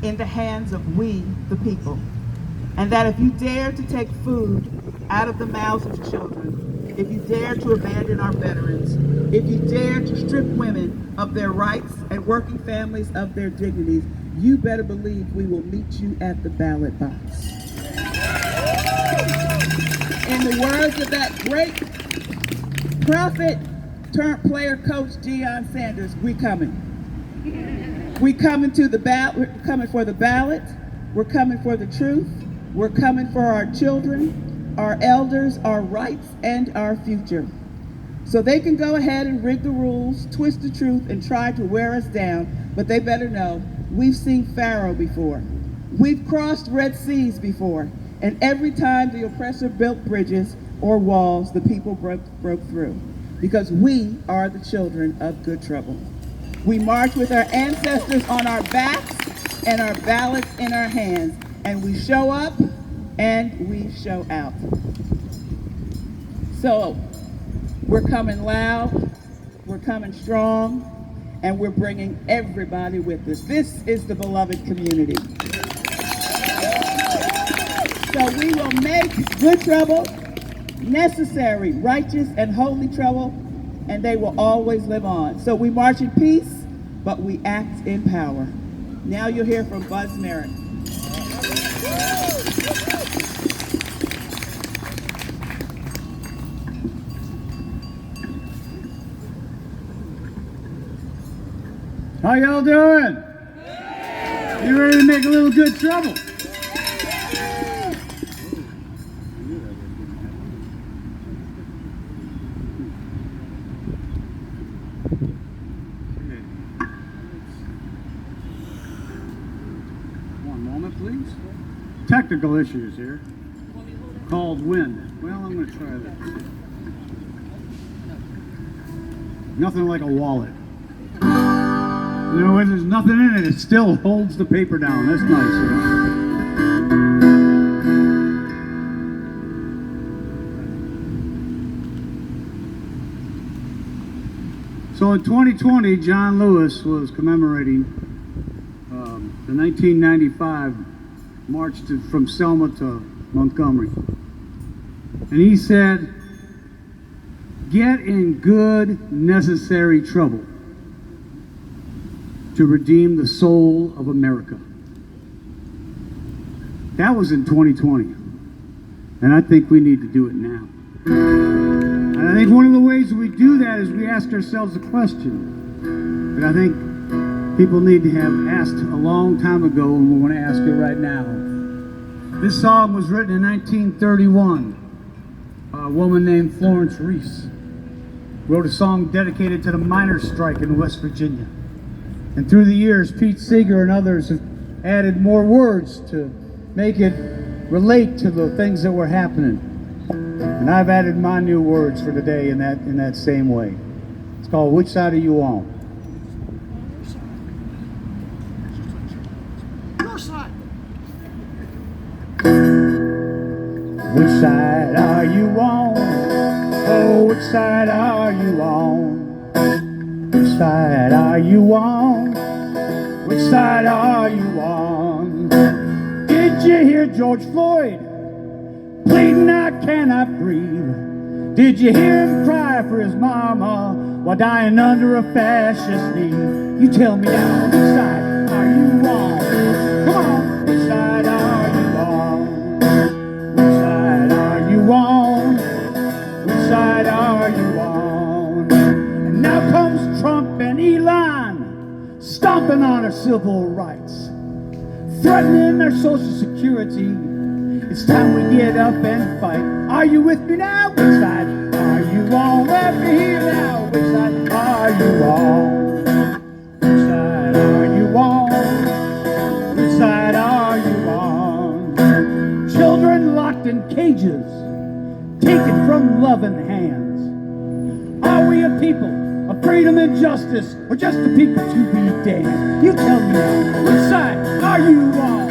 in the hands of we, the people. And that if you dare to take food out of the mouths of children, if you dare to abandon our veterans, if you dare to strip women of their rights and working families of their dignities, you better believe we will meet you at the ballot box. In the words of that great prophet turned player coach Deion Sanders, we coming. We coming to the ballot. We're coming for the ballot. We're coming for the truth. We're coming for our children, our elders, our rights, and our future. So they can go ahead and rig the rules, twist the truth, and try to wear us down, but they better know we've seen Pharaoh before. We've crossed Red Seas before, and every time the oppressor built bridges or walls, the people broke through, because we are the children of good trouble. We march with our ancestors on our backs and our ballots in our hands, and we show up and we show out. So we're coming loud, we're coming strong, and we're bringing everybody with us. This is the beloved community. So we will make good trouble, necessary, righteous, and holy trouble, and they will always live on. So we march in peace, but we act in power. Now you'll hear from Buzz Merrick. How y'all doing? You ready to make a little good trouble? One moment, please. Technical issues here. Called wind. Well, I'm going to try this. Nothing like a wallet. You know, when there's nothing in it, it still holds the paper down. That's nice, you know. So in 2020, John Lewis was commemorating the 1995 march from Selma to Montgomery. And he said, "Get in good, necessary trouble to redeem the soul of America." That was in 2020. And I think we need to do it now. And I think one of the ways we do that is we ask ourselves a question that I think people need to have asked a long time ago, and we want to ask it right now. This song was written in 1931. A woman named Florence Reese wrote a song dedicated to the miners' strike in West Virginia. And through the years, Pete Seeger and others have added more words to make it relate to the things that were happening. And I've added my new words for today in that same way. It's called "Which Side Are You On?" Your side. Which side are you on? Oh, which side are you on? Which side are you on? Which side are you on? Did you hear George Floyd pleading, "I cannot breathe"? Did you hear him cry for his mama while dying under a fascist knee? You tell me now, which side are you on? Come on, which side are you on? Which side are you on? Which side are you on? And now comes Trump and Elon, stomping on our civil rights, threatening their Social Security. It's time we get up and fight. Are you with me now? Which side are you on? Let me hear now. Which side are you on? Which side are you on? Which side are you on? Children locked in cages, taken from loving hands. Are we a people of freedom and justice, or just a people to be damned? You tell me now. Which side are you on?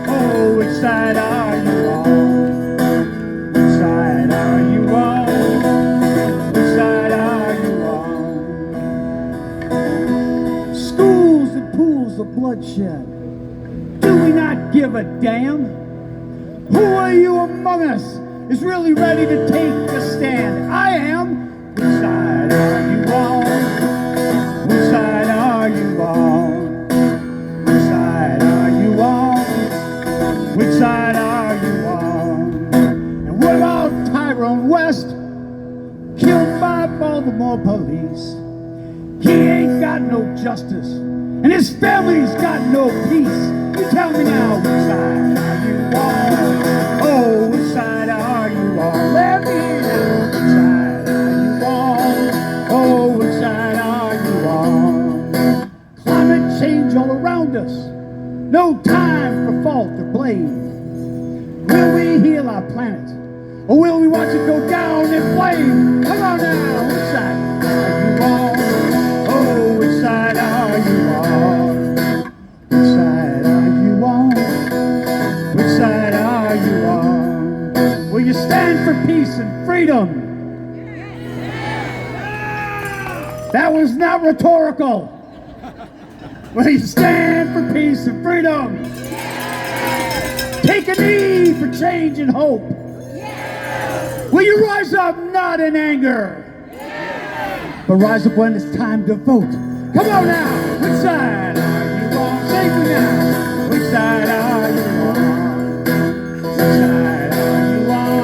Oh, which side are you on? Which side are you on? Which side are you on? Schools and pools of bloodshed, Do we not give a damn? Who are you among us is really ready to take a stand? I am. Which side are you on? Which side are you on? Which side are you on? Which side are you on? And what about Tyrone West, killed by Baltimore police? He ain't got no justice, and his family's got no peace. You tell me now, which side are you on? Oh, which side are you on? Let me hear now. Which side are you on? Oh, which side are you on? Climate change all around us. No time for fault or blame. Will we heal our planet, or will we watch it go down in flame? Come on now, which side are you on? Oh, which side are you on? Which side are you on? Which side are you on? Will you stand for peace and freedom? That was not rhetorical. Will you stand for peace and freedom? Take a knee for change and hope. Will you rise up not in anger, but rise up when it's time to vote? Come on now, which side are you on? Say it now. Which side are you on? Which side are you on?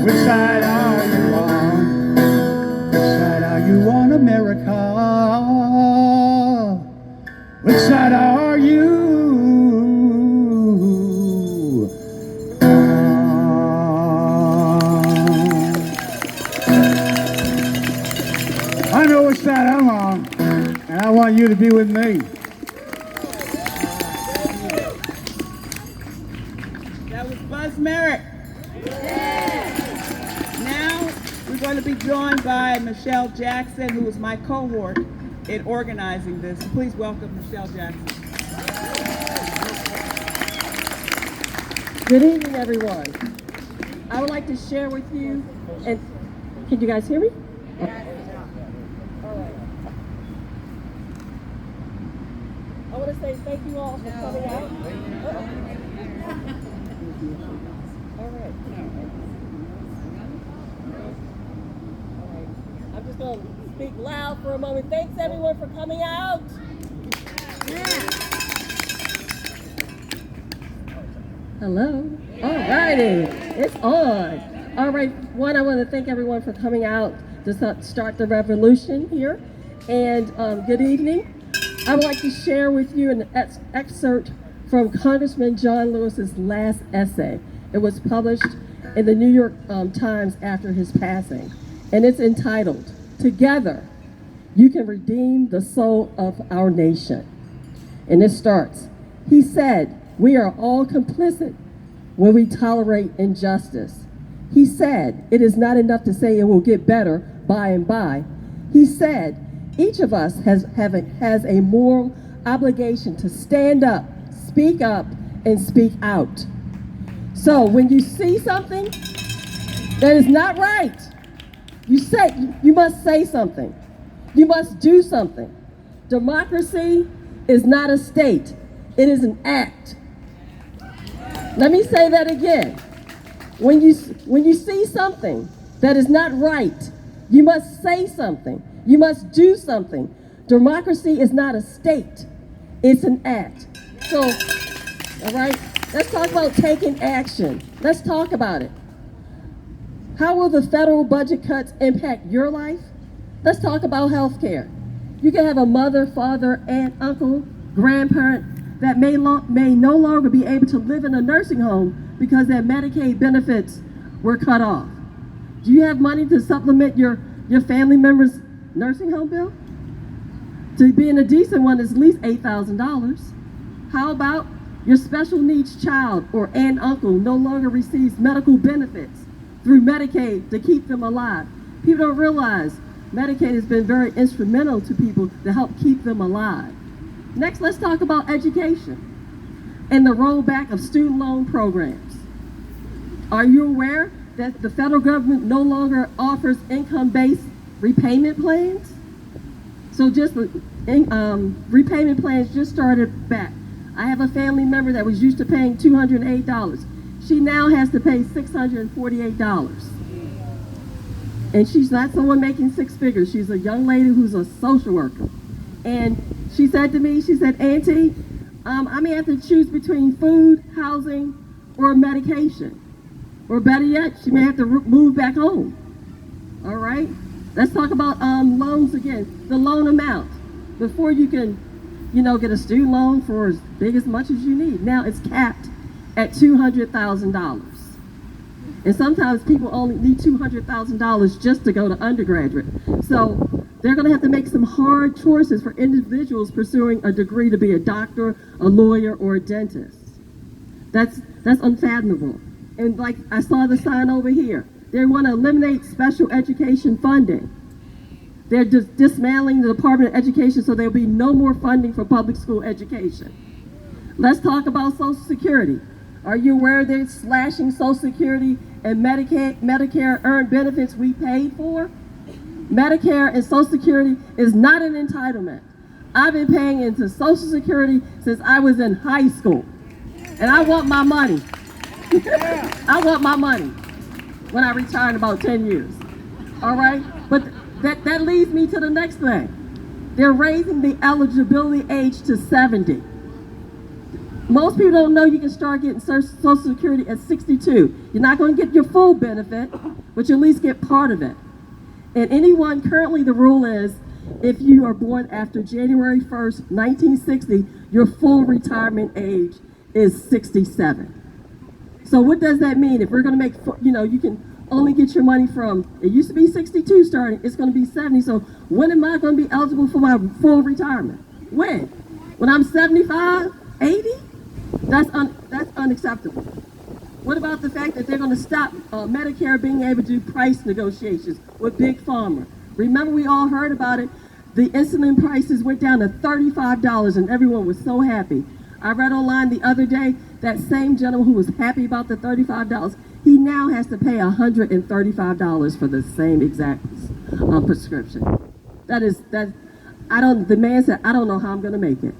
Which side are you on? Which side are you on, America? Which side are you on? I know which side I'm on, and I want you to be with me. That was Buzz Merrick. Now we're going to be joined by Michelle Jackson, who is my cohort in organizing this. Please welcome Michelle Jackson. Good evening, everyone. I would like to share with you, and can you guys hear me? All right. I want to say thank you all for coming out. All right. I'm just going to speak loud for a moment. Thanks, everyone, for coming out. Hello. All righty. It's on. All right. One, I want to thank everyone for coming out to start the revolution here. And good evening. I would like to share with you an excerpt from Congressman John Lewis's last essay. It was published in the New York Times after his passing. And it's entitled, "Together, You Can Redeem the Soul of Our Nation." And it starts, he said, "We are all complicit when we tolerate injustice." He said, "It is not enough to say it will get better by and by." He said, "Each of us has a moral obligation to stand up, and speak out." So when you see something that is not right, you must say something. You must do something. Democracy is not a state. It is an act. Let me say that again. When you see something that is not right, you must say something. You must do something. Democracy is not a state. It's an act. So, all right, let's talk about taking action. Let's talk about it. How will the federal budget cuts impact your life? Let's talk about health care. You can have a mother, father, aunt, uncle, grandparent that may no longer be able to live in a nursing home because their Medicaid benefits were cut off. Do you have money to supplement your family member's nursing home bill? To be in a decent one is at least $8,000. How about your special needs child or aunt, uncle no longer receives medical benefits through Medicaid to keep them alive? People don't realize Medicaid has been very instrumental to people to help keep them alive. Next, let's talk about education and the rollback of student loan programs. Are you aware that the federal government no longer offers income-based repayment plans? So repayment plans just started back I have a family member that was used to paying $208. She now has to pay $648. And she's not someone making six figures. She's a young lady who's a social worker. And she said to me, she said, Auntie, I may have to choose between food, housing, or medication. Or better yet, she may have to move back home. All right? Let's talk about loans again. The loan amount. Before you can, get a student loan for as big as much as you need. Now it's capped at $200,000. And sometimes people only need $200,000 just to go to undergraduate. So they're going to have to make some hard choices for individuals pursuing a degree to be a doctor, a lawyer, or a dentist. That's unfathomable. And like I saw the sign over here, they want to eliminate special education funding. They're just dismantling the Department of Education so there'll be no more funding for public school education. Let's talk about Social Security. Are you aware they're slashing Social Security and Medicare earned benefits we paid for? Medicare and Social Security is not an entitlement. I've been paying into Social Security since I was in high school. And I want my money. I want my money when I retire in about 10 years. All right? But that leads me to the next thing. They're raising the eligibility age to 70. Most people don't know you can start getting Social Security at 62. You're not going to get your full benefit, but you at least get part of it. And anyone, currently the rule is, if you are born after January 1st, 1960, your full retirement age is 67. So what does that mean? If we're going to make, you can only get your money from, it used to be 62 starting, it's going to be 70. So when am I going to be eligible for my full retirement? When? When I'm 75, 80? That's unacceptable. What about the fact that they're going to stop Medicare being able to do price negotiations with Big Pharma? Remember, we all heard about it. The insulin prices went down to $35 and everyone was so happy. I read online the other day that same gentleman who was happy about the $35, he now has to pay $135 for the same exact prescription. The man said, I don't know how I'm going to make it.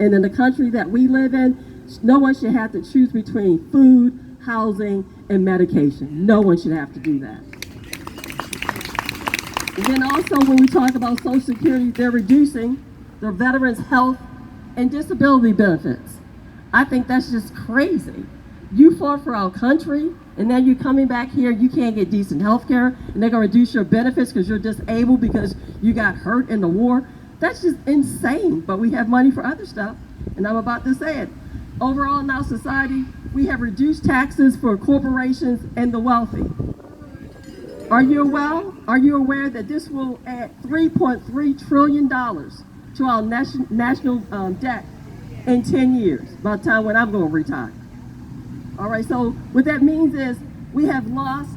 And in the country that we live in, no one should have to choose between food, housing, and medication. No one should have to do that. And then also when we talk about Social Security, they're reducing the veterans' health and disability benefits. I think that's just crazy. You fought for our country, and now you're coming back here, you can't get decent health care, and they're going to reduce your benefits because you're disabled because you got hurt in the war. That's just insane, but we have money for other stuff, and I'm about to say it. Overall in our society, we have reduced taxes for corporations and the wealthy. Are you aware that this will add $3.3 trillion to our national debt in 10 years, by the time when I'm going to retire? All right, so what that means is we have lost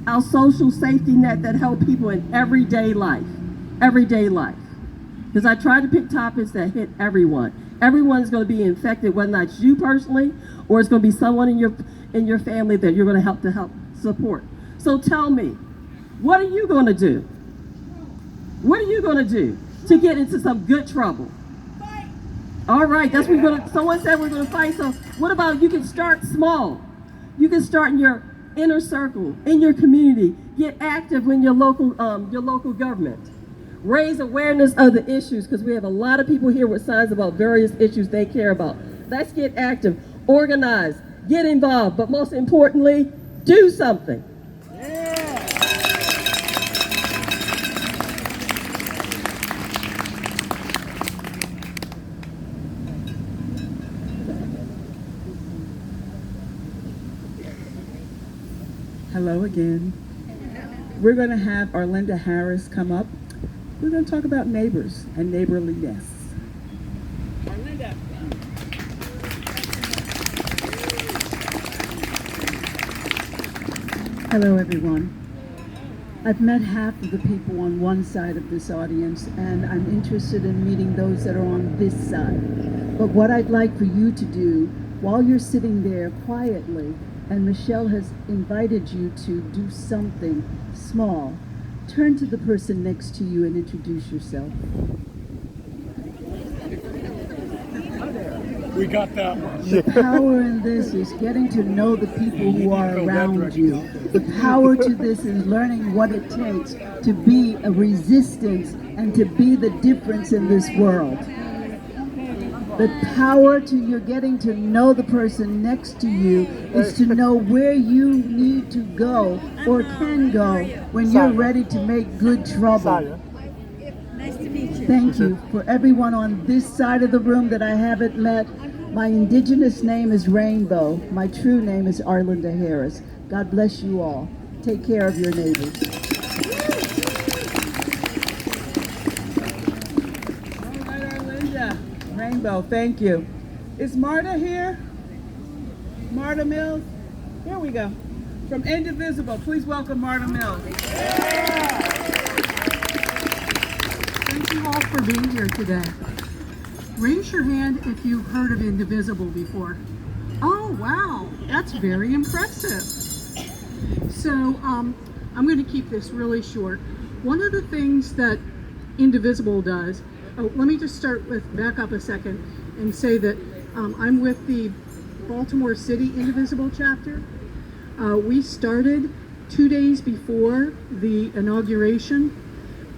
our social safety net that helped people in everyday life. Because I try to pick topics that hit everyone. Everyone is going to be infected, whether or not it's you personally, or it's going to be someone in your family that you're going to help support. So tell me, what are you going to do? What are you going to do to get into some good trouble? Fight. All right, that's what we're going to. Someone said we're going to fight. So what about you can start small? You can start in your inner circle, in your community. Get active in your local government. Raise awareness of the issues, because we have a lot of people here with signs about various issues they care about. Let's get active, organize, get involved, but most importantly, do something. Yeah. Hello again. We're going to have Arlinda Harris come up. We're going to talk about neighbors and neighborliness. Arlinda. Hello, everyone. I've met half of the people on one side of this audience, and I'm interested in meeting those that are on this side. But what I'd like for you to do, while you're sitting there quietly, and Michelle has invited you to do something small, turn to the person next to you and introduce yourself. We got that one. The power in this is getting to know the people who are around you. The power to this is learning what it takes to be a resistance and to be the difference in this world. The power to your getting to know the person next to you is to know where you need to go or can go when you're ready to make good trouble. Nice to meet you. Thank you. For everyone on this side of the room that I haven't met, my indigenous name is Rainbow. My true name is Arlinda Harris. God bless you all. Take care of your neighbors. All right, Arlinda. Rainbow, thank you. Is Marta here? Marta Mills? Here we go. From Indivisible, please welcome Marta Mills. Thank you all for being here today. Raise your hand if you've heard of Indivisible before. Oh, wow, that's very impressive. So I'm going to keep this really short. One of the things that Indivisible does, let me just back up a second and say that I'm with the Baltimore City Indivisible chapter. We started 2 days before the inauguration.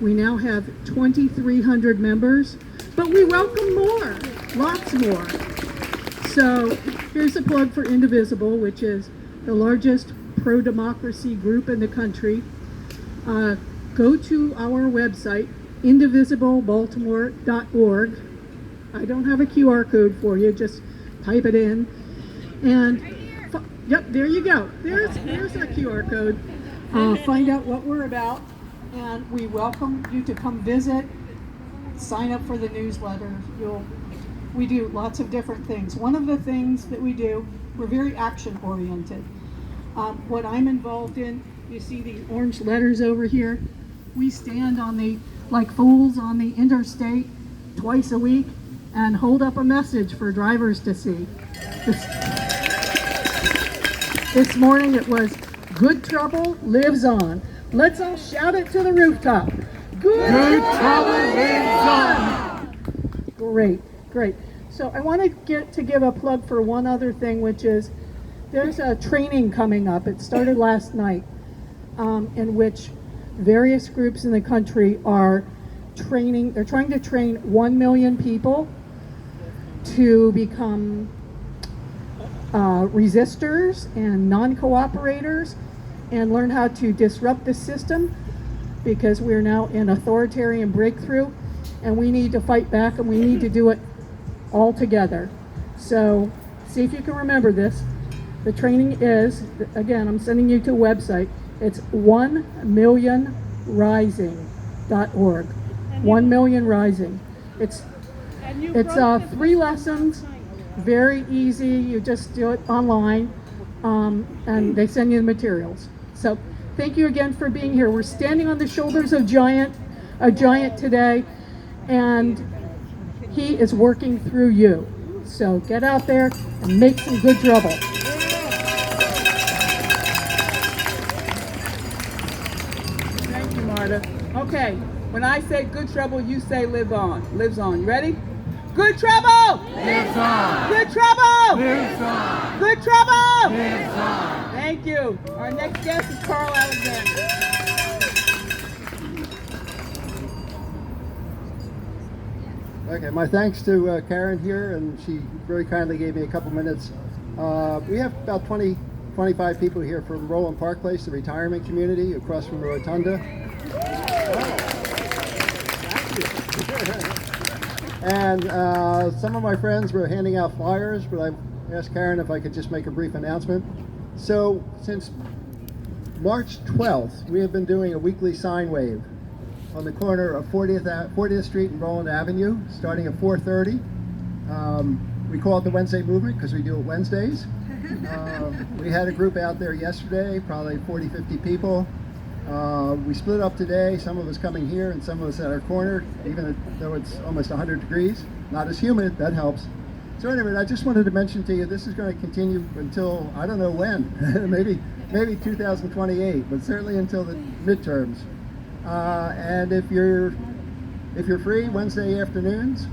We now have 2,300 members, but we welcome more, lots more. So here's a plug for Indivisible, which is the largest pro-democracy group in the country. Go to our website, indivisiblebaltimore.org. I don't have a QR code for you, just type it in. And yep, there you go. There's a QR code. Find out what we're about. And we welcome you to come visit, sign up for the newsletter. We do lots of different things. One of the things that we do, we're very action oriented. What I'm involved in, you see these orange letters over here. We stand like fools on the interstate twice a week and hold up a message for drivers to see. This morning it was, "Good trouble lives on." Let's all shout it to the rooftop. Good trouble lives on. Great. So I want to give a plug for one other thing, which is there's a training coming up. It started last night, in which various groups in the country are training. They're trying to train 1 million people to become resistors and non-cooperators and learn how to disrupt the system, because we're now in authoritarian breakthrough and we need to fight back, and we need to do it all together. So see if you can remember this. The training is, again, I'm sending you to a website. It's 1millionrising.org. 1 Million Rising. It's 3 lessons, very easy. You just do it online, and they send you the materials. So thank you again for being here. We're standing on the shoulders of a giant today, and he is working through you. So get out there and make some good trouble. Thank you, Marta. Okay, when I say good trouble, you say live on. Lives on. You ready? Good trouble! Lives on. Good trouble! Lives on. Good trouble! Lives on. Thank you. Our next guest is Carl Alexander. Okay, my thanks to Karen here, and she very kindly gave me a couple minutes. We have about 25 people here from Roland Park Place, the retirement community across from the Rotunda. And some of my friends were handing out flyers, but I asked Karen if I could just make a brief announcement. So since March 12th, we have been doing a weekly sign wave on the corner of 40th Street and Roland Avenue, starting at 4:30. We call it the Wednesday Movement because we do it Wednesdays. We had a group out there yesterday, probably 40, 50 people. We split up today, some of us coming here and some of us at our corner, even though it's almost 100 degrees. Not as humid, that helps. So anyway, I just wanted to mention to you, this is going to continue until, I don't know when, maybe 2028, but certainly until the midterms. And if you're free Wednesday afternoons,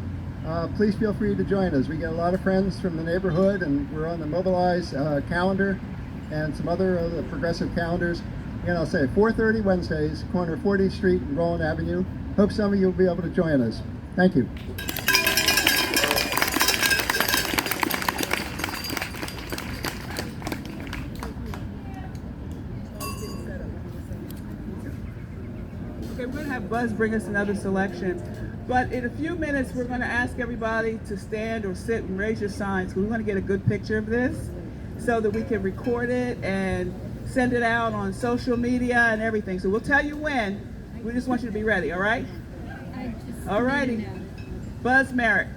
please feel free to join us. We get a lot of friends from the neighborhood, and we're on the Mobilize calendar and some other of the progressive calendars. Again, I'll say 4:30 Wednesdays, corner 40th Street and Roland Avenue. Hope some of you will be able to join us. Thank you. Okay, we're going to have Buzz bring us another selection. But in a few minutes, we're going to ask everybody to stand or sit and raise your signs, because we want to get a good picture of this so that we can record it and send it out on social media and everything. So we'll tell you when. We just want you to be ready, all right? All righty. Buzz Merritt.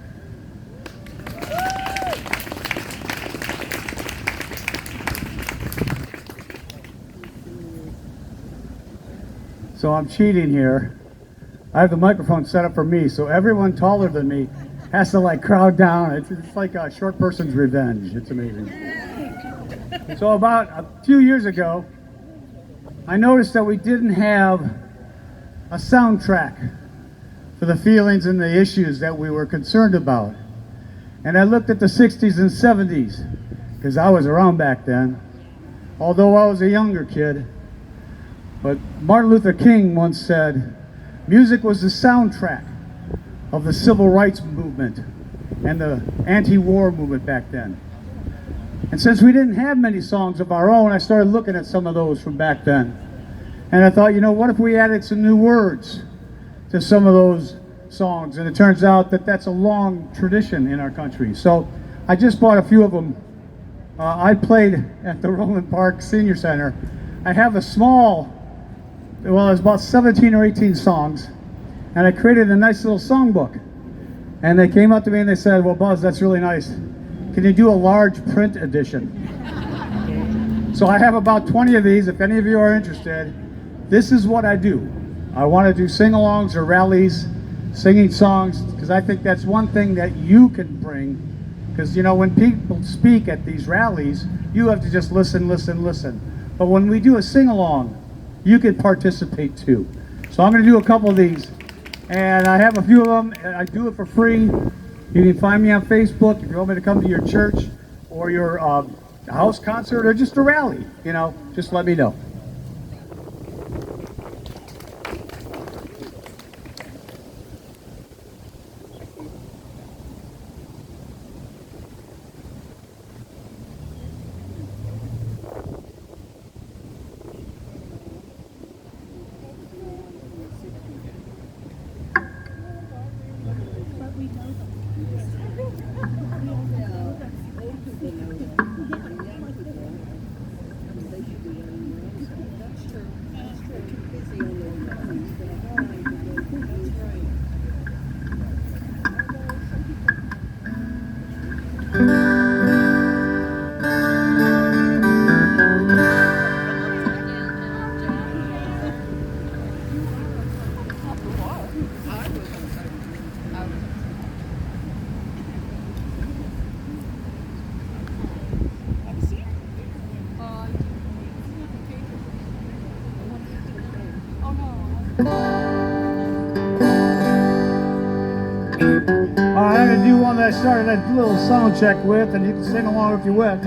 So I'm cheating here. I have the microphone set up for me, so everyone taller than me has to like crowd down. It's like a short person's revenge. It's amazing. So about a few years ago, I noticed that we didn't have a soundtrack for the feelings and the issues that we were concerned about. And I looked at the 60s and 70s, because I was around back then, although I was a younger kid. But Martin Luther King once said, music was the soundtrack of the civil rights movement and the anti-war movement back then. And since we didn't have many songs of our own, I started looking at some of those from back then. And I thought, you know, what if we added some new words to some of those songs? And it turns out that that's a long tradition in our country. So I just bought a few of them. I played at the Roland Park Senior Center. I have a small, well, it's about 17 or 18 songs, and I created a nice little songbook. And they came up to me and they said, well, Buzz, that's really nice. Can you do a large print edition? So I have about 20 of these. If any of you are interested, this is what I do. I want to do sing-alongs or rallies, singing songs, because I think that's one thing that you can bring. Because, you know, when people speak at these rallies, you have to just listen, listen, listen. But when we do a sing-along, you can participate too. So I'm going to do a couple of these. And I have a few of them. I do it for free. You can find me on Facebook if you want me to come to your church or your house concert or just a rally. You know, just let me know. I'm going to do one that I started that little sound check with, and you can sing along if you will.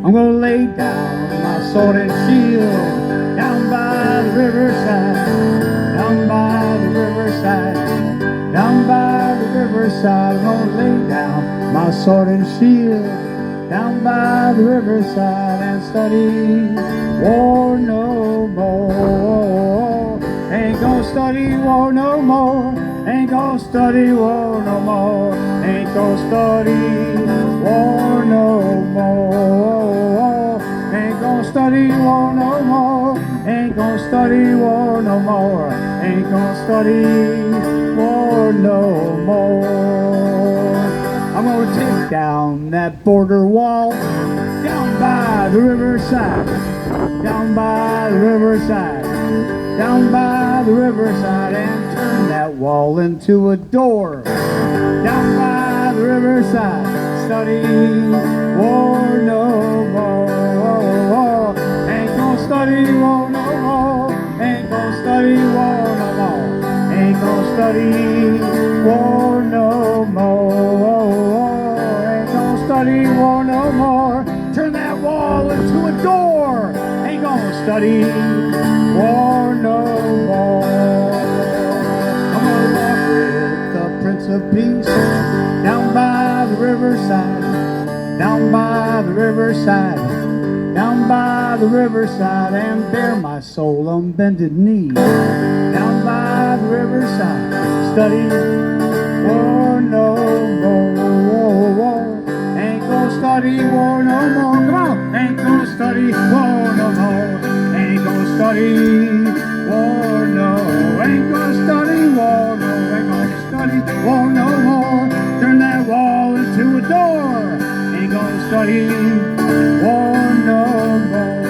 I'm going to lay down my sword and shield down by the riverside, down by the riverside, down by the riverside. I'm going to lay down my sword and shield down by the riverside and study war no more. Ain't gonna study war no more. Ain't gonna study war no more. Ain't gonna study war no more. Ain't gonna study war no more. Ain't gonna study war no more. Ain't gonna study war no more. I'm gonna take down that border wall down by the riverside, down by the riverside, down by the riverside, and turn that wall into a door. Down by the riverside, study war no more. Ain't gonna study war no more. Ain't gonna study study war no more. Ain't gonna study war no more. Ain't gonna study war no more. Turn that wall into a door. Ain't gonna study war no more. I'm gonna walk with the Prince of Peace down by the riverside, down by the riverside, down by the riverside, and bare my soul on bended knee. Down by the riverside, study war no more. Ain't gonna study war no more. Come on, ain't gonna study war no more. Ain't gonna study war no. Ain't gonna study war no. Ain't gonna study war no more. Turn that wall into a door. Ain't gonna study war no more.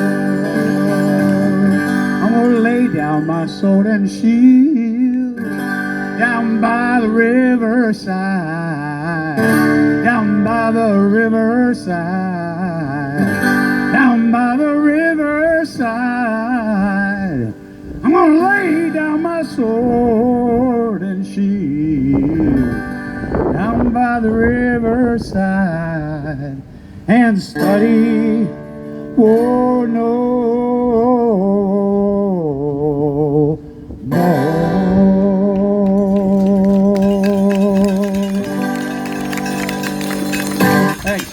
I'm gonna lay down my sword and shield down by the riverside, down by the riverside, down by the riverside. I'm gonna lay down my sword and shield down by the riverside and study war no more. Thanks.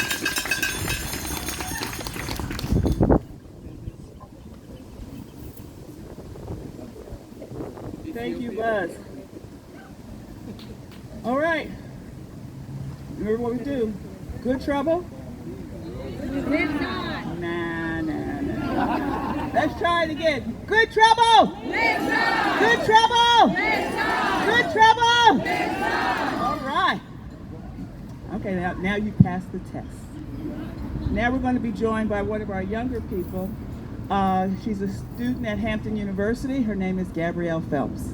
Thank you, Buzz. All right. Remember what we do? Good trouble? Nah. Let's try it again. Good trouble! Good trouble! Good trouble! All right. Okay, now you passed the test. Now we're going to be joined by one of our younger people. She's a student at Hampton University. Her name is Gabrielle Phelps.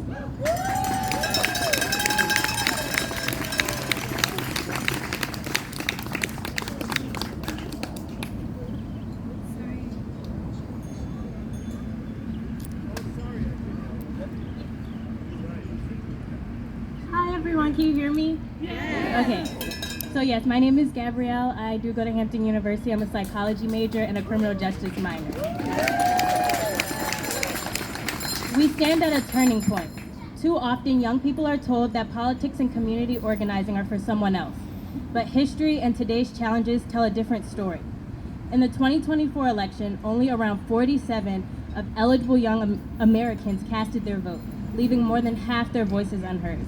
Hi everyone, can you hear me? Yes. Okay. So yes, my name is Gabrielle. I do go to Hampton University. I'm a psychology major and a criminal justice minor. We stand at a turning point. Too often, young people are told that politics and community organizing are for someone else. But history and today's challenges tell a different story. In the 2024 election, only around 47 of eligible young Americans casted their vote, leaving more than half their voices unheard.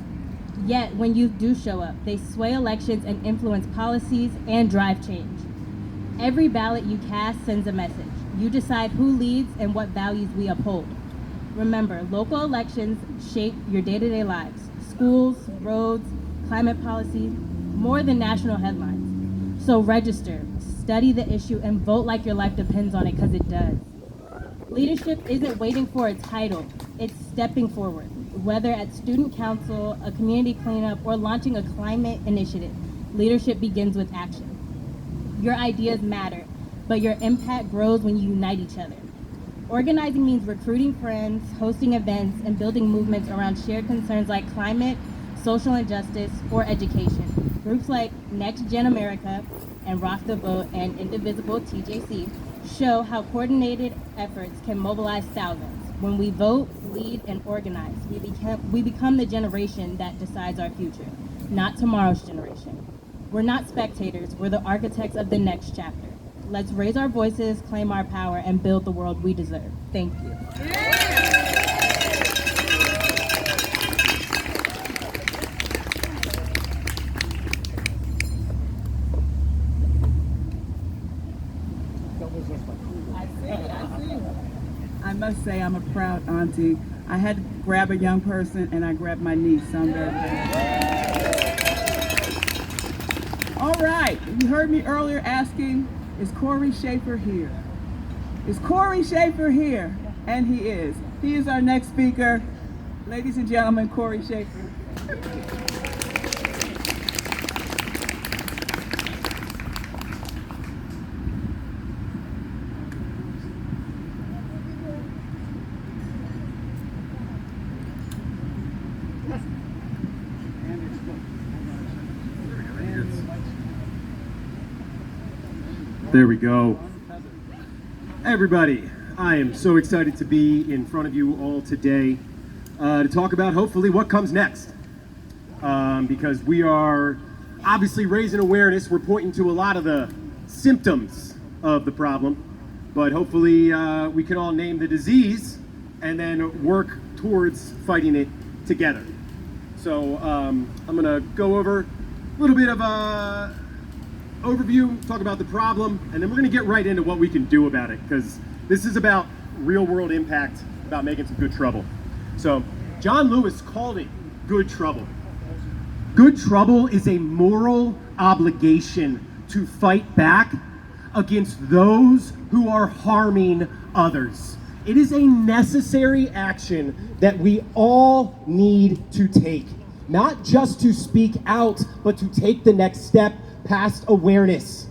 Yet, when youth do show up, they sway elections and influence policies and drive change. Every ballot you cast sends a message. You decide who leads and what values we uphold. Remember, local elections shape your day-to-day lives. Schools, roads, climate policy, more than national headlines. So register, study the issue, and vote like your life depends on it, because it does. Leadership isn't waiting for a title, it's stepping forward. Whether at student council, a community cleanup, or launching a climate initiative, leadership begins with action. Your ideas matter, but your impact grows when you unite each other. Organizing means recruiting friends, hosting events, and building movements around shared concerns like climate, social injustice, or education. Groups like Next Gen America and Rock the Vote and Indivisible TJC show how coordinated efforts can mobilize thousands. When we vote, lead, and organize, we become the generation that decides our future, not tomorrow's generation. We're not spectators, we're the architects of the next chapter. Let's raise our voices, claim our power, and build the world we deserve. Thank you. I must say I'm a proud auntie. I had to grab a young person and I grabbed my niece, so I'm very proud. All right, you heard me earlier asking, is Corey Schaefer here? Is Corey Schaefer here? And he is. He is our next speaker. Ladies and gentlemen, Corey Schaefer. There we go. Everybody, I am so excited to be in front of you all today to talk about hopefully what comes next. Because we are obviously raising awareness. We're pointing to a lot of the symptoms of the problem, but hopefully we can all name the disease and then work towards fighting it together. So I'm gonna go over a little bit of a overview, talk about the problem, and then we're going to get right into what we can do about it, because this is about real world impact, about making some good trouble. So John Lewis called it good trouble. Good trouble is a moral obligation to fight back against those who are harming others. It is a necessary action that we all need to take, not just to speak out, but to take the next step past awareness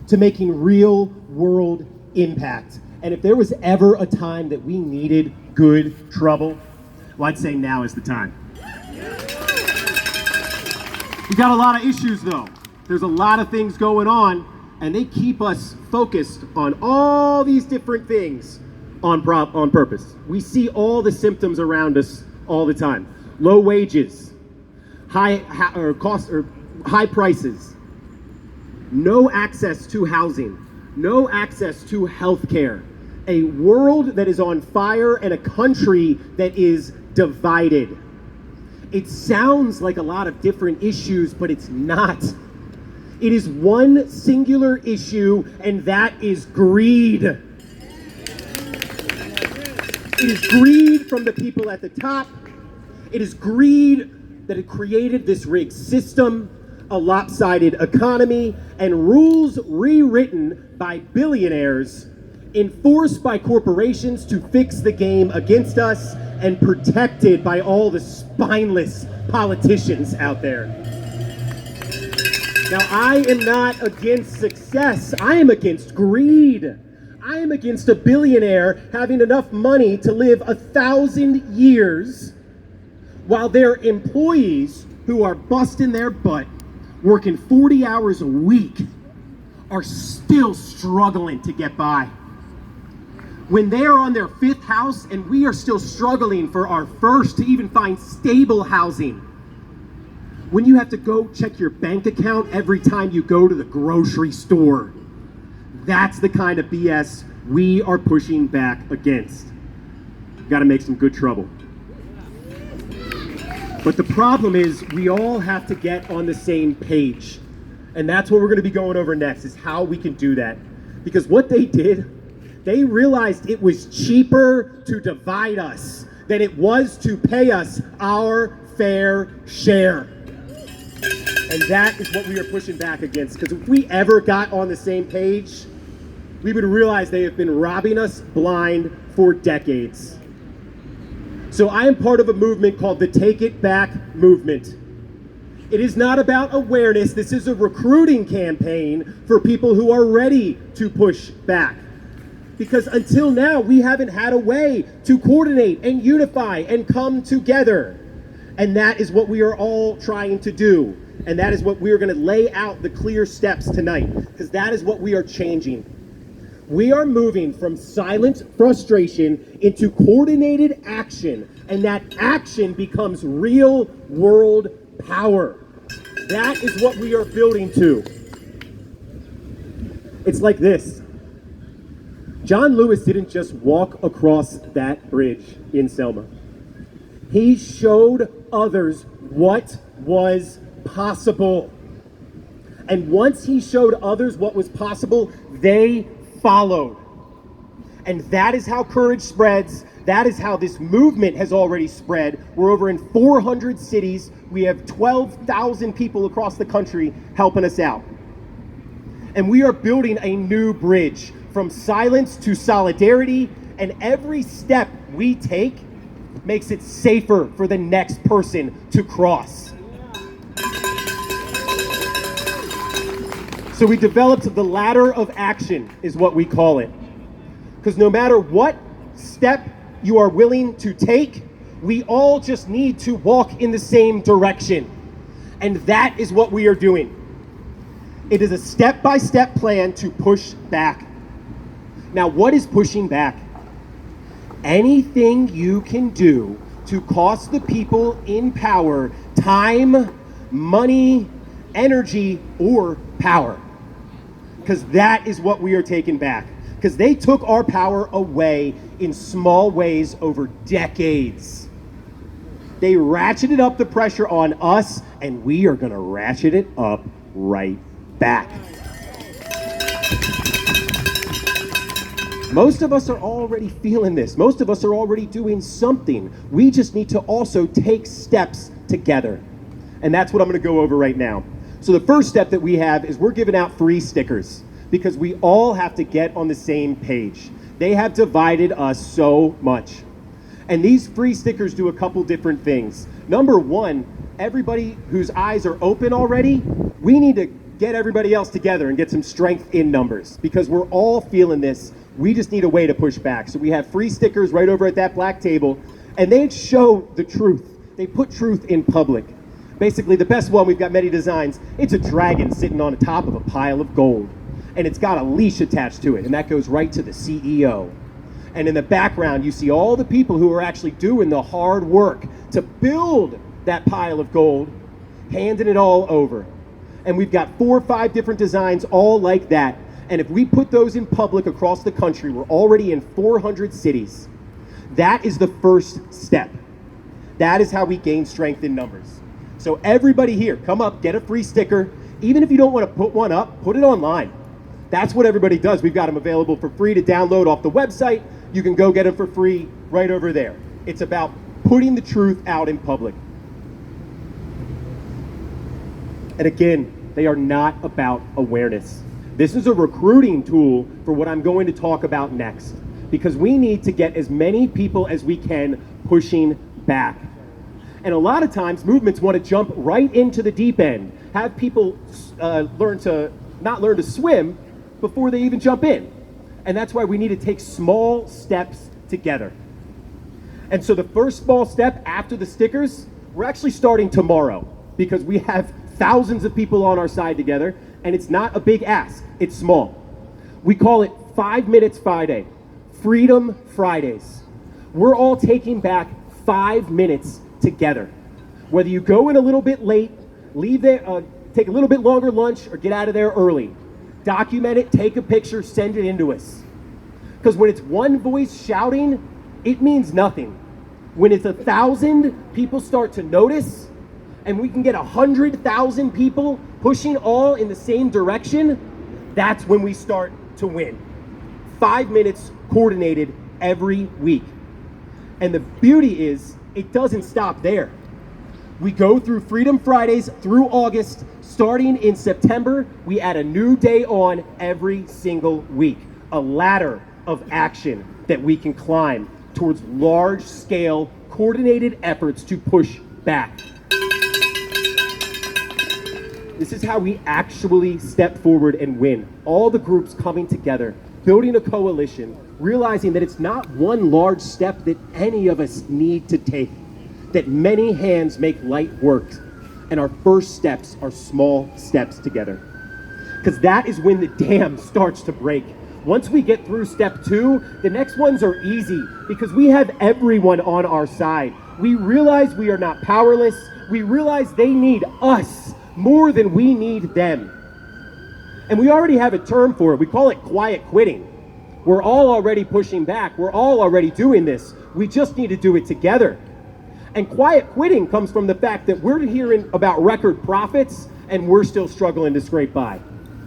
to making real world impact. And if there was ever a time that we needed good trouble, well, I'd say now is the time. We got a lot of issues though. There's a lot of things going on, and they keep us focused on all these different things on purpose. We see all the symptoms around us all the time. Low wages, high prices, no access to housing, no access to health care, a world that is on fire, and a country that is divided. It sounds like a lot of different issues, but it's not. It is one singular issue, and that is greed. It is greed from the people at the top. It is greed that had created this rigged system, a lopsided economy, and rules rewritten by billionaires, enforced by corporations to fix the game against us, and protected by all the spineless politicians out there. Now, I am not against success. I am against greed. I am against a billionaire having enough money to live 1,000 years while their employees, who are busting their butt, working 40 hours a week, are still struggling to get by. When they are on their 5th house and we are still struggling for our first to even find stable housing. When you have to go check your bank account every time you go to the grocery store. That's the kind of BS we are pushing back against. Got to make some good trouble. But the problem is we all have to get on the same page. And that's what we're going to be going over next, is how we can do that. Because what they did, they realized it was cheaper to divide us than it was to pay us our fair share. And that is what we are pushing back against. Because if we ever got on the same page, we would realize they have been robbing us blind for decades. So I am part of a movement called the Take It Back movement. It is not about awareness. This is a recruiting campaign for people who are ready to push back. Because until now, we haven't had a way to coordinate and unify and come together. And that is what we are all trying to do. And that is what we are going to lay out the clear steps tonight. Because that is what we are changing. We are moving from silent frustration into coordinated action, and that action becomes real world power. That is what we are building to. It's like this. John Lewis didn't just walk across that bridge in Selma. He showed others what was possible. And once he showed others what was possible, they followed. And that is how courage spreads. That is how this movement has already spread. We're over in 400 cities. We have 12,000 people across the country helping us out. And we are building a new bridge from silence to solidarity, and every step we take makes it safer for the next person to cross. So we developed the ladder of action, is what we call it. Because no matter what step you are willing to take, we all just need to walk in the same direction. And that is what we are doing. It is a step-by-step plan to push back. Now, what is pushing back? Anything you can do to cost the people in power time, money, energy, or power. Because that is what we are taking back. Because they took our power away in small ways over decades. They ratcheted up the pressure on us, and we are going to ratchet it up right back. Most of us are already feeling this. Most of us are already doing something. We just need to also take steps together. And that's what I'm going to go over right now. So the first step that we have is we're giving out free stickers because we all have to get on the same page. They have divided us so much. And these free stickers do a couple different things. Number one, everybody whose eyes are open already, we need to get everybody else together and get some strength in numbers because we're all feeling this. We just need a way to push back. So we have free stickers right over at that black table, and they show the truth. They put truth in public. Basically, the best one, we've got many designs. It's a dragon sitting on the top of a pile of gold, and it's got a leash attached to it, and that goes right to the CEO. And in the background, you see all the people who are actually doing the hard work to build that pile of gold, handing it all over. And we've got 4 or 5 different designs all like that. And if we put those in public across the country, we're already in 400 cities. That is the first step. That is how we gain strength in numbers. So everybody here, come up, get a free sticker. Even if you don't want to put one up, put it online. That's what everybody does. We've got them available for free to download off the website. You can go get them for free right over there. It's about putting the truth out in public. And again, they are not about awareness. This is a recruiting tool for what I'm going to talk about next, because we need to get as many people as we can pushing back. And a lot of times movements want to jump right into the deep end, have people not learn to swim before they even jump in. And that's why we need to take small steps together. And so the first small step after the stickers, we're actually starting tomorrow because we have thousands of people on our side together. And it's not a big ask, it's small. We call it 5 Minutes Friday, Freedom Fridays. We're all taking back 5 minutes together. Whether you go in a little bit late, leave there, take a little bit longer lunch, or get out of there early. Document it, take a picture, send it into us. Because when it's one voice shouting, it means nothing. When it's 1,000, people start to notice, and we can get 100,000 people pushing all in the same direction, that's when we start to win. 5 minutes coordinated every week. And the beauty is, it doesn't stop there. We go through Freedom Fridays through August. Starting in September, we add a new day on every single week. A ladder of action that we can climb towards large-scale coordinated efforts to push back. This is how we actually step forward and win. All the groups coming together, building a coalition, realizing that it's not one large step that any of us need to take, that many hands make light work, and our first steps are small steps together. Because that is when the dam starts to break. Once we get through step 2, the next ones are easy because we have everyone on our side. We realize we are not powerless. We realize they need us more than we need them. And we already have a term for it. We call it quiet quitting. We're all already pushing back. We're all already doing this. We just need to do it together. And quiet quitting comes from the fact that we're hearing about record profits and we're still struggling to scrape by.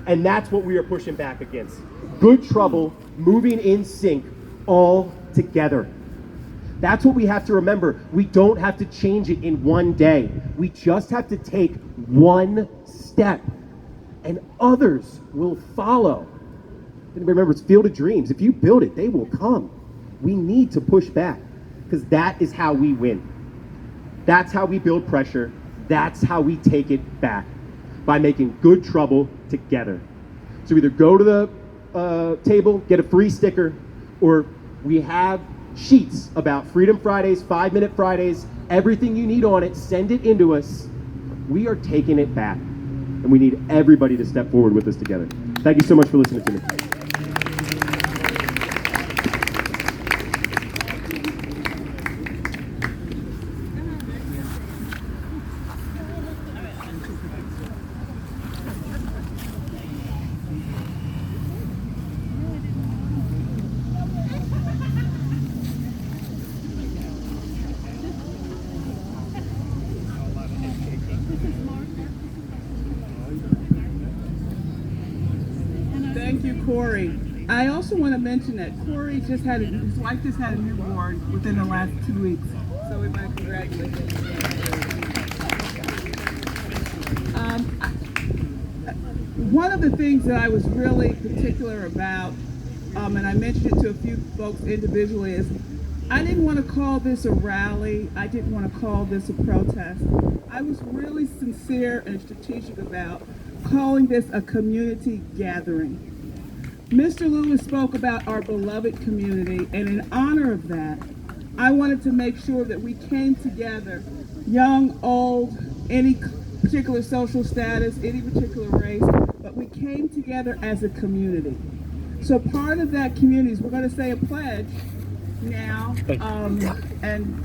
And that's what we are pushing back against. Good trouble, moving in sync, all together. That's what we have to remember. We don't have to change it in one day. We just have to take one step, and others will follow. And remember, it's Field of Dreams. If you build it, they will come. We need to push back, because that is how we win. That's how we build pressure. That's how we take it back, by making good trouble together. So either go to the table, get a free sticker, or we have sheets about Freedom Fridays, 5 Minute Fridays, everything you need on it, send it into us. We are taking it back, and we need everybody to step forward with us together. Thank you so much for listening to me. Thank you, Corey. I also want to mention that Corey his wife just had a newborn within the last 2 weeks. So we want to congratulate him. One of the things that I was really particular about, and I mentioned it to a few folks individually, is I didn't want to call this a rally. I didn't want to call this a protest. I was really sincere and strategic about calling this a community gathering. Mr. Lewis spoke about our beloved community, and in honor of that, I wanted to make sure that we came together, young, old, any particular social status, any particular race, but we came together as a community. So part of that community is we're going to say a pledge now, and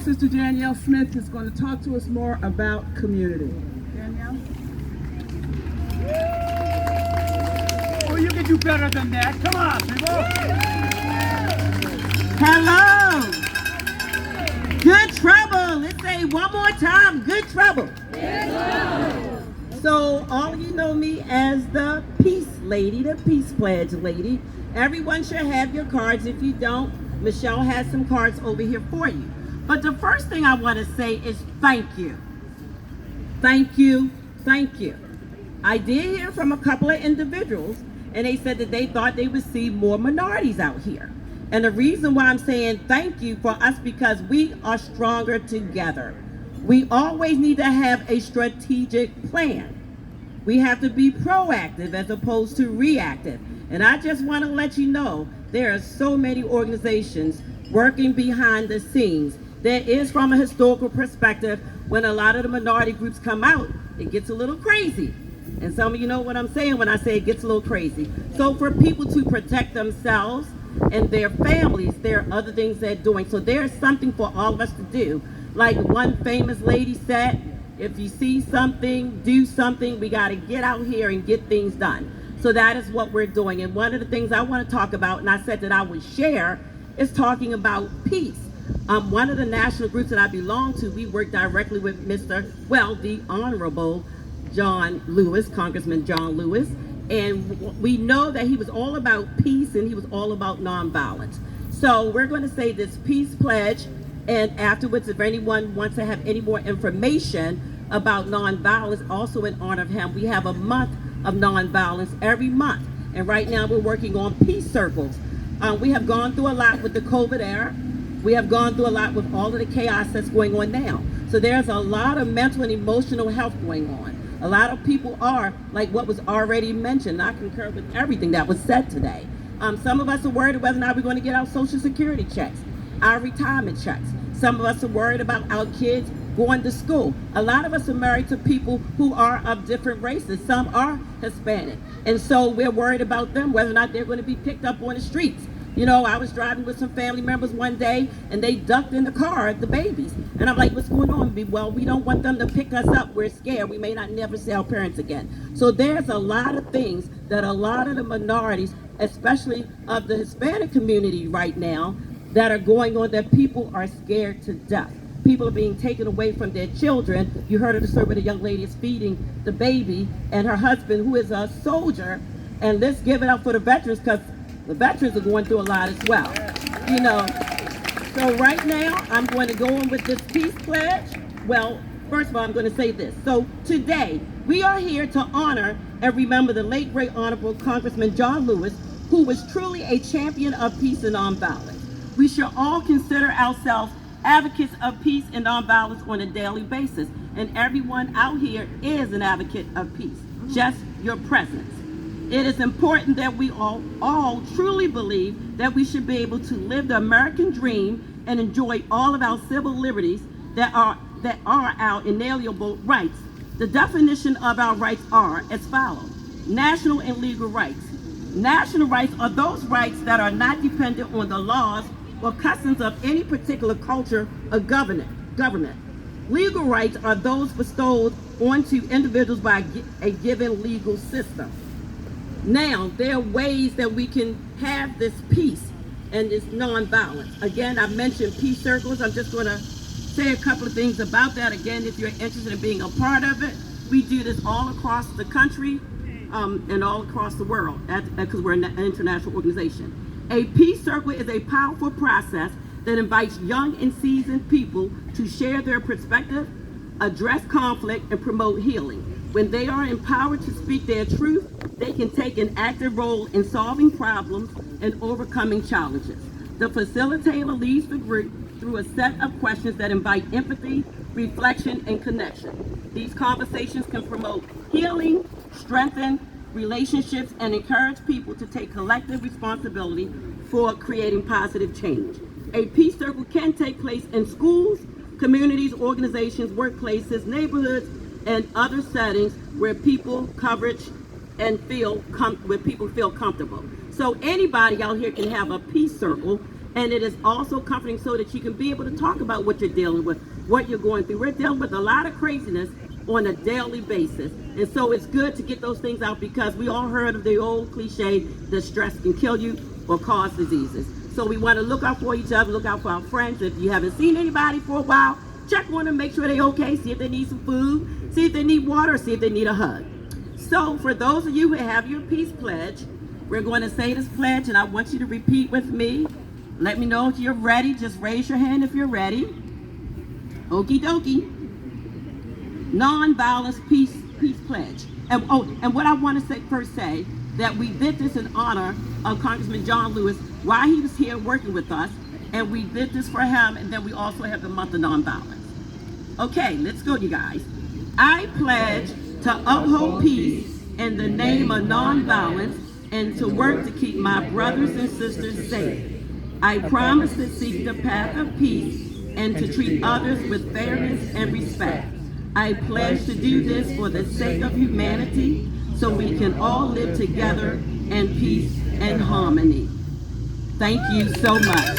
Sister Danielle Smith is going to talk to us more about community. Danielle? Oh, you can do better than that. Come on, people. Hello. Good trouble. Let's say one more time. Good trouble. So all of you know me as the peace lady, the peace pledge lady. Everyone should have your cards. If you don't, Michelle has some cards over here for you. But the first thing I want to say is thank you. Thank you. Thank you. I did hear from a couple of individuals, and they said that they thought they would see more minorities out here. And the reason why I'm saying thank you for us, because we are stronger together. We always need to have a strategic plan. We have to be proactive as opposed to reactive. And I just want to let you know, there are so many organizations working behind the scenes. There is, from a historical perspective, when a lot of the minority groups come out, it gets a little crazy. And some of you know what I'm saying when I say it gets a little crazy. So for people to protect themselves and their families, there are other things they're doing. So there's something for all of us to do. Like one famous lady said, if you see something, do something. We got to get out here and get things done. So that is what we're doing. And one of the things I want to talk about, and I said that I would share, is talking about peace. One of the national groups that I belong to, we work directly with the Honorable John Lewis, Congressman John Lewis, and we know that he was all about peace and he was all about nonviolence. So we're going to say this peace pledge, and afterwards, if anyone wants to have any more information about nonviolence, also in honor of him, we have a month of nonviolence every month. And right now we're working on peace circles. We have gone through a lot with the COVID era. We have gone through a lot with all of the chaos that's going on now. So there's a lot of mental and emotional health going on. A lot of people are, like what was already mentioned, I concur with everything that was said today. Some of us are worried whether or not we're going to get our Social Security checks, our retirement checks. Some of us are worried about our kids going to school. A lot of us are married to people who are of different races. Some are Hispanic. And so we're worried about them, whether or not they're going to be picked up on the streets. You know, I was driving with some family members one day, and they ducked in the car, the babies. And I'm like, what's going on? Well, we don't want them to pick us up. We're scared. We may not never see our parents again. So there's a lot of things that a lot of the minorities, especially of the Hispanic community right now, that are going on, that people are scared to death. People are being taken away from their children. You heard of the story where the young lady is feeding the baby, and her husband, who is a soldier, and let's give it up for the veterans, because the veterans are going through a lot as well, you know. So right now, I'm going to go on with this peace pledge. Well, first of all, I'm going to say this. So today, we are here to honor and remember the late great Honorable Congressman John Lewis, who was truly a champion of peace and nonviolence. We should all consider ourselves advocates of peace and nonviolence on a daily basis. And everyone out here is an advocate of peace, just your presence. It is important that we all truly believe that we should be able to live the American dream and enjoy all of our civil liberties that are our inalienable rights The definition of our rights are as follows: national and legal rights. National rights are those rights that are not dependent on the laws or customs of any particular culture or government. Legal rights are those bestowed onto individuals by a given legal system. Now, there are ways that we can have this peace and this nonviolence. Again, I mentioned peace circles. I'm just going to say a couple of things about that. Again, if you're interested in being a part of it, we do this all across the country and all across the world because we're an international organization. A peace circle is a powerful process that invites young and seasoned people to share their perspective, address conflict, and promote healing. When they are empowered to speak their truth, they can take an active role in solving problems and overcoming challenges. The facilitator leads the group through a set of questions that invite empathy, reflection, and connection. These conversations can promote healing, strengthen relationships, and encourage people to take collective responsibility for creating positive change. A peace circle can take place in schools, communities, organizations, workplaces, neighborhoods, and other settings where people feel comfortable. So anybody out here can have a peace circle, and it is also comforting so that you can be able to talk about what you're dealing with, what you're going through. We're dealing with a lot of craziness on a daily basis, and so it's good to get those things out because we all heard of the old cliche that stress can kill you or cause diseases. So we want to look out for each other, look out for our friends. If you haven't seen anybody for a while, check on them, make sure they're okay, see if they need some food, see if they need water, see if they need a hug. So for those of you who have your peace pledge, we're going to say this pledge, and I want you to repeat with me. Let me know if you're ready. Just raise your hand if you're ready. Okie dokie. Non-violence peace pledge. And what I want to first say that we did this in honor of Congressman John Lewis while he was here working with us, and we did this for him, and then we also have the month of nonviolence. Okay, let's go, you guys. I pledge to uphold peace in the name of nonviolence and to work to keep my brothers and sisters safe. I promise to seek the path of peace and to treat others with fairness and respect. I pledge to do this for the sake of humanity so we can all live together in peace and harmony. Thank you so much.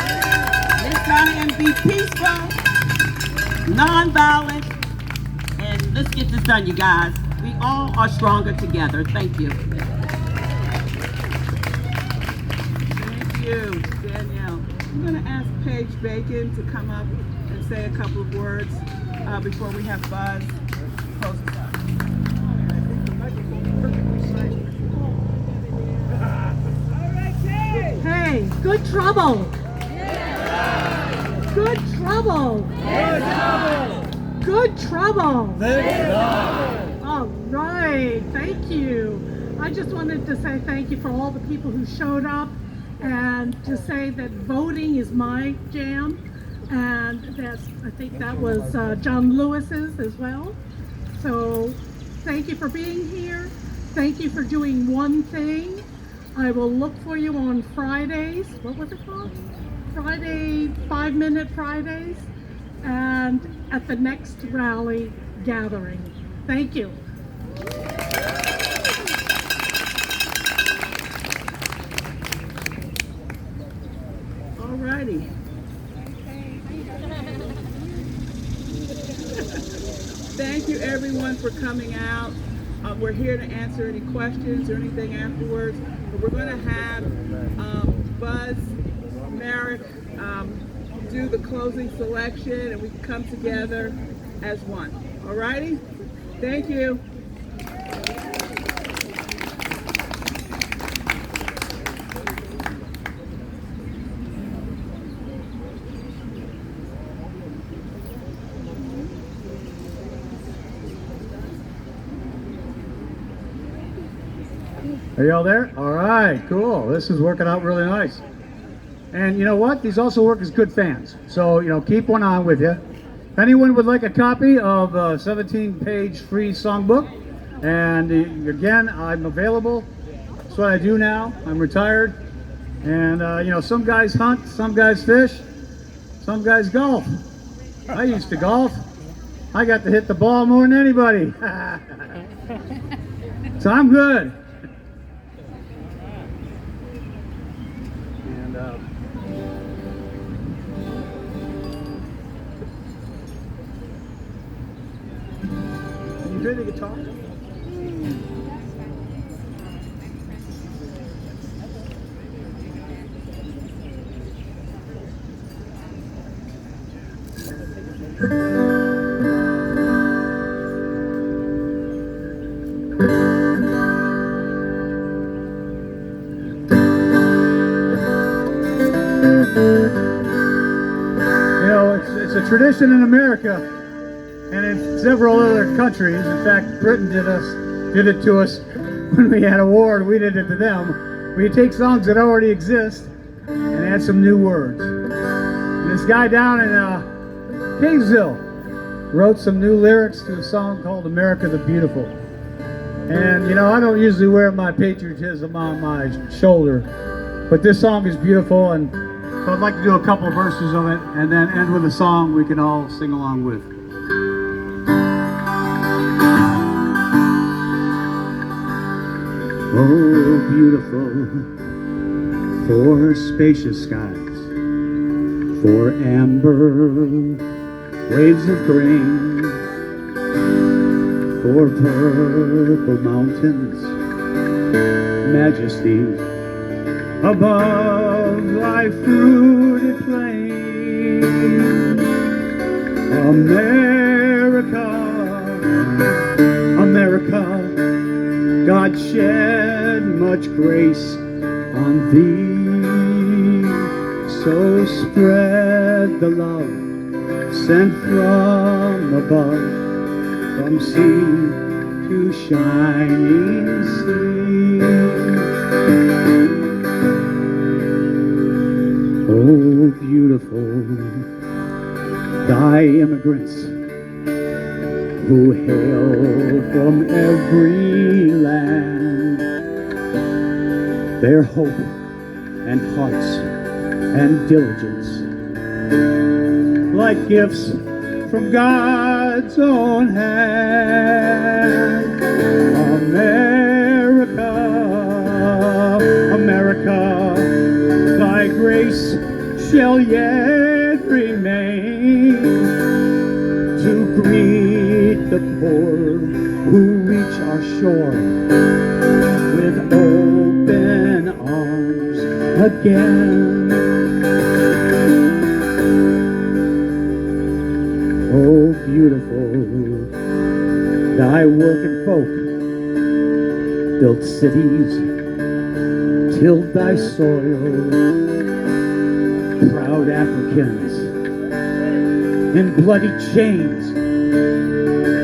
Let's go ahead and be peaceful, non-violent, and let's get this done, you guys. We all are stronger together. Thank you. Thank you, Danielle. I'm going to ask Paige Bacon to come up and say a couple of words before we have Buzz close us up. Hey, good trouble. Good trouble. Good trouble. All right, thank you. I just wanted to say thank you for all the people who showed up and to say that voting is my jam. And I think that was John Lewis's as well. So thank you for being here. Thank you for doing one thing. I will look for you on Fridays. What was it called? Friday, 5-Minute Fridays. And at the next rally gathering. Thank you. All righty. Thank you everyone for coming out. We're here to answer any questions or anything afterwards. But we're going to have Buzz Merrick do the closing selection, and we can come together as one. All righty? Thank you. Are y'all there? All right, cool. This is working out really nice. And you know what? These also work as good fans. So, keep one on with you. If anyone would like a copy of a 17-page free songbook, and again, I'm available. That's what I do now. I'm retired. And, some guys hunt, some guys fish, some guys golf. I used to golf. I got to hit the ball more than anybody. So I'm good. And you hear the guitar? It's a tradition in America and in several other countries. In fact, Britain did it to us when we had a war, and we did it to them. We take songs that already exist and add some new words. And this guy down in Kingsville wrote some new lyrics to a song called America the Beautiful. And you know, I don't usually wear my patriotism on my shoulder, but this song is beautiful, and so I'd like to do a couple of verses of it and then end with a song we can all sing along with. Oh, beautiful, for spacious skies, for amber waves of grain, for purple mountains, majesty above thy fruited plain. America, America, God shed much grace on thee, so spread the love sent from above, from sea to shining sea. Oh, beautiful, thy immigrants who hail from every land, their hope and hearts and diligence, like gifts from God's own hand. America, America, thy grace shall yet remain to greet the poor who reach our shore with open arms again. Oh, beautiful, thy working folk built cities, tilled thy soil, proud Africans in bloody chains,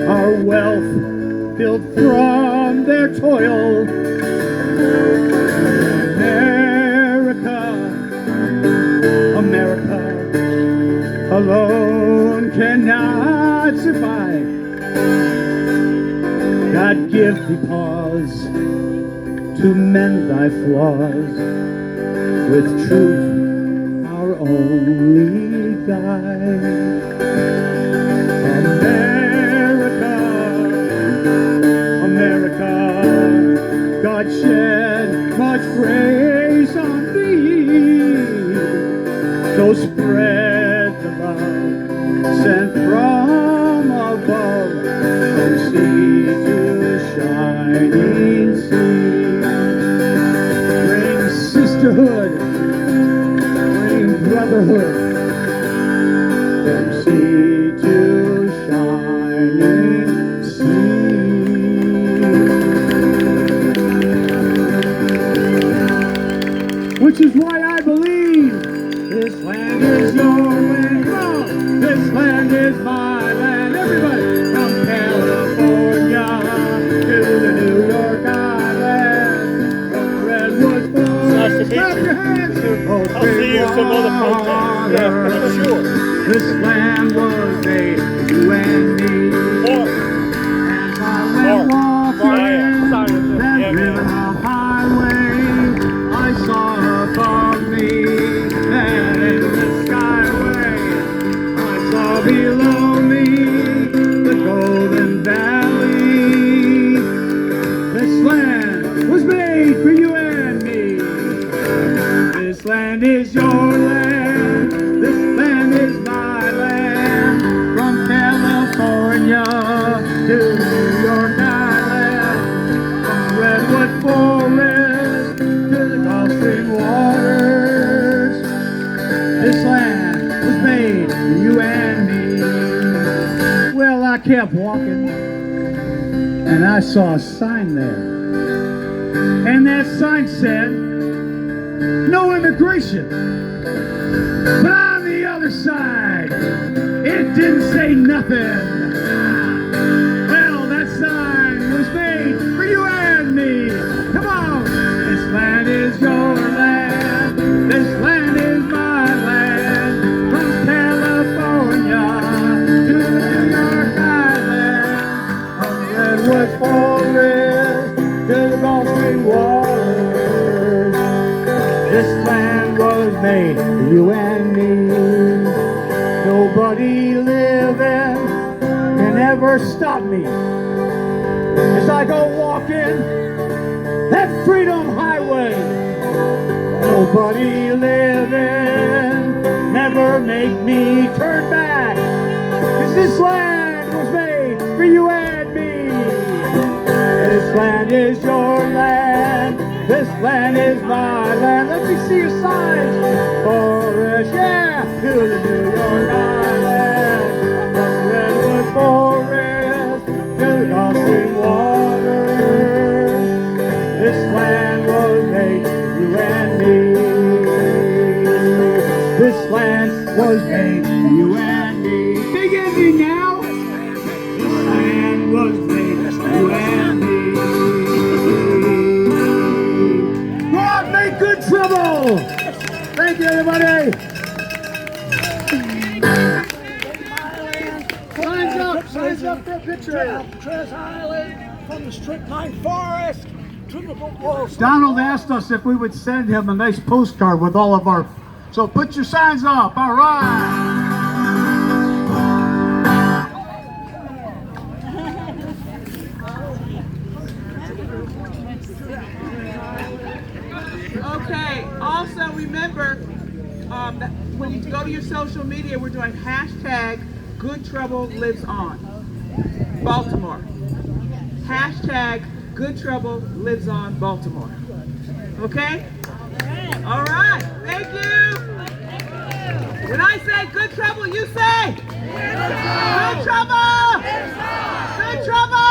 our wealth built from their toil. America, America alone cannot survive. God give thee pause to mend thy flaws with truth, our only guide. America, America, God shed much grace on thee, so spread the love sent from above, from sea to shining sea. Bring sisterhood, bring brotherhood, from sea to shining sea. Which is why I believe this land is your land. Come on. This land is my land. Everybody, from California to the New York Island, from Redwood Forest, clap your hands. I'll see you some other protest. Yeah, I'm sure. This land was made for you and me. As I went walking that river highway, I saw above me and in the skyway I saw below me kept walking, and I saw a sign there. And that sign said, no immigration. But on the other side, it didn't say nothing. Well, that sign was made for you and me. Come on. This land is your land. This land is my land. From California to the New York Island. From the Redwood Forest to the Gulf Stream waters. This land was made for you and me. Nobody living can ever stop me as I go walking that Freedom Highway. Nobody living never make me turn back, 'cause this land was made for you and me. This land is your land. This land is my land. Let me see your signs. Forest, yeah, to the New York Island. From the Redwood Forest to the Gulf Stream waters. This land was made for you and me. This land was made for you and me. Big ending now. This land was made for you and me. Go out and make good trouble. Thank you, everybody. Signs up for a picture. Tres Island, from the Strychnine Forest to the Wolf. Donald asked us if we would send him a nice postcard with all of our. So put your signs up. All right. Okay, also remember that when you go to your social media, we're doing hashtag Good Trouble Lives On. Baltimore. Hashtag Good Trouble Lives On Baltimore. Okay? All right, thank you. When I say good trouble, you say good trouble. Good trouble.